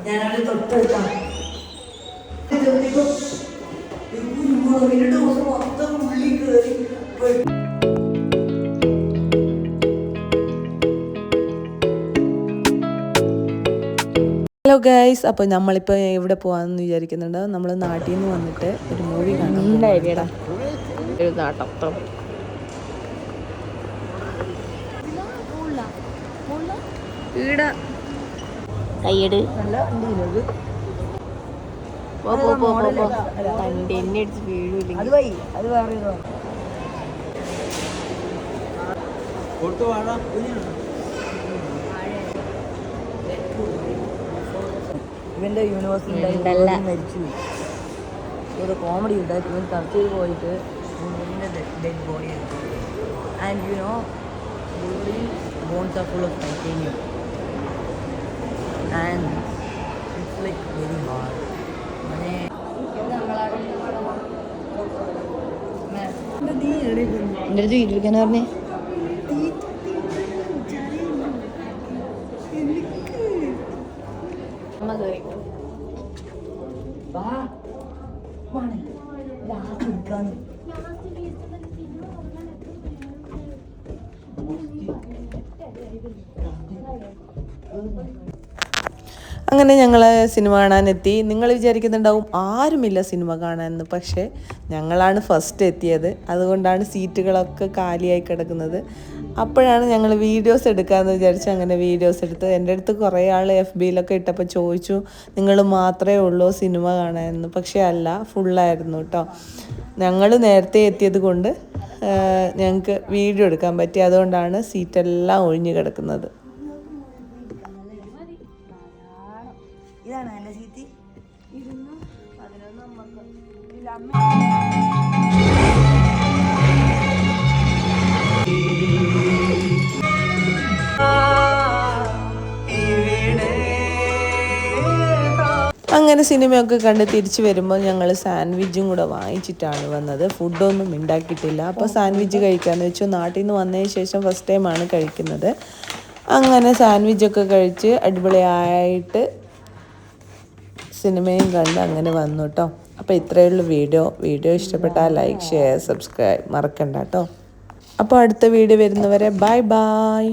ഞാനവിടെ തൊട്ടെടുക്കാം. 2 ദിവസം മൊത്തം ഉള്ളിൽ കയറി. ഹലോ ഗൈസ്, അപ്പോൾ നമ്മളിപ്പോൾ എവിടെ പോകാമെന്ന് വിചാരിക്കുന്നുണ്ട്. നമ്മൾ നാട്ടിൽ നിന്ന് വന്നിട്ട് ഒരു മൂവി കാണാൻ കയ്യട് ഇവന്റെ യൂണിവേഴ്സിറ്റി മരിച്ചു. ഒരു കോമഡി ഉണ്ടാക്കി ഇവൻ തർച്ചയിൽ പോയിട്ട് ഡെഡ് ബോഡി എടുത്തു. And you know bones are full of titanium and it's like very hard. എൻ്റെ അടുത്ത് വീട്ടിലിരിക്കാന്ന് പറഞ്ഞേ. അങ്ങനെ ഞങ്ങൾ സിനിമ കാണാനെത്തി. നിങ്ങൾ വിചാരിക്കുന്നുണ്ടാവും ആരുമില്ല സിനിമ കാണാനെന്ന്. പക്ഷേ ഞങ്ങളാണ് ഫസ്റ്റ് എത്തിയത്. അതുകൊണ്ടാണ് സീറ്റുകളൊക്കെ കാലിയായി കിടക്കുന്നത്. അപ്പോഴാണ് ഞങ്ങൾ വീഡിയോസ് എടുക്കാമെന്ന് വിചാരിച്ച് അങ്ങനെ വീഡിയോസ് എടുത്ത്. എൻ്റെ അടുത്ത് കുറേ ആൾ FBയിലൊക്കെ ഇട്ടപ്പോൾ ചോദിച്ചു, നിങ്ങൾ മാത്രമേ ഉള്ളൂ സിനിമ കാണാനെന്ന്. പക്ഷേ അല്ല, ഫുള്ളായിരുന്നു കേട്ടോ. ഞങ്ങൾ നേരത്തെ എത്തിയത് കൊണ്ട് ഞങ്ങൾക്ക് വീഡിയോ എടുക്കാൻ പറ്റി. അതുകൊണ്ടാണ് സീറ്റെല്ലാം ഒഴിഞ്ഞു കിടക്കുന്നത്. ഇതാണ് എൻ്റെ സീറ്റ്. അങ്ങനെ സിനിമയൊക്കെ കണ്ട് തിരിച്ചു വരുമ്പോൾ ഞങ്ങൾ സാൻഡ്വിച്ചും കൂടെ വാങ്ങിച്ചിട്ടാണ് വന്നത്. ഫുഡൊന്നും ഉണ്ടാക്കിയിട്ടില്ല. അപ്പോൾ സാൻഡ്വിച്ച് കഴിക്കാമെന്ന് വെച്ചു. നാട്ടിൽ നിന്ന് വന്നതിന് ശേഷം ഫസ്റ്റ് ടൈമാണ് കഴിക്കുന്നത്. അങ്ങനെ സാൻഡ്വിച്ചൊക്കെ കഴിച്ച് അടിപൊളിയായിട്ട് സിനിമയും കണ്ട് അങ്ങനെ വന്നു കേട്ടോ. അപ്പോൾ ഇത്രയേ ഉള്ളൂ വീഡിയോ ഇഷ്ടപ്പെട്ടാൽ ലൈക്ക്, ഷെയർ, സബ്സ്ക്രൈബ് മറക്കണ്ട കേട്ടോ. അപ്പോൾ അടുത്ത വീഡിയോ വരുന്നവരെ ബൈ ബൈ.